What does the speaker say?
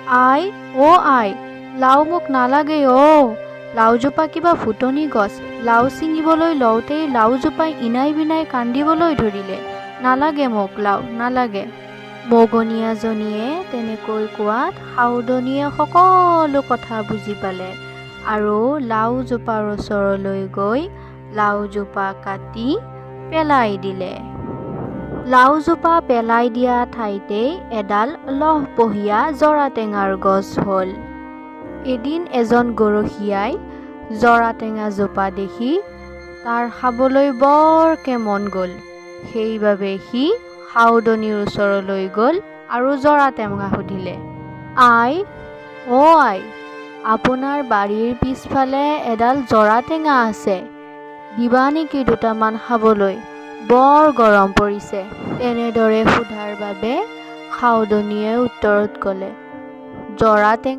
আই আই, লাও মোক নালাগে লাওজোপা কিবা ফুটনি গছ। লাও ছিঙিবলৈ লওঁতেই লাওজোপাই ইনাই বিনাই কান্দিবলৈ ধৰিলে। নালাগে মোক লাও, নালাগে। মগনীয়াজনীয়ে তেনেকৈ কোৱাত সাউদনীয়ে সকলো কথা বুজি পালে আৰু লাওজোপাৰ ওচৰলৈ গৈ লাওজোপা কাটি পেলাই দিলে। লাওজোপা পেলাই দিয়া ঠাইতেই এডাল লহপহীয়া জৰাটেঙাৰ গছ হ'ল। এদিন এজন গৰখীয়াই জৰাটেঙাজোপা দেখি তাৰ খাবলৈ বৰকে মন গ'ল। সেইবাবে সি সাউদনীৰ ওচৰলৈ গ'ল আৰু জৰাটেঙা সুধিলে। আই আই, আপোনাৰ বাৰীৰ পিছফালে এডাল জৰাটেঙা আছে, দিবা নেকি দুটামান খাবলৈ? বৰ গৰম পৰিছে। তেনেদৰে সোধাৰ বাবে সাউদনীয়ে উত্তৰত ক'লে, জৰাটেঙা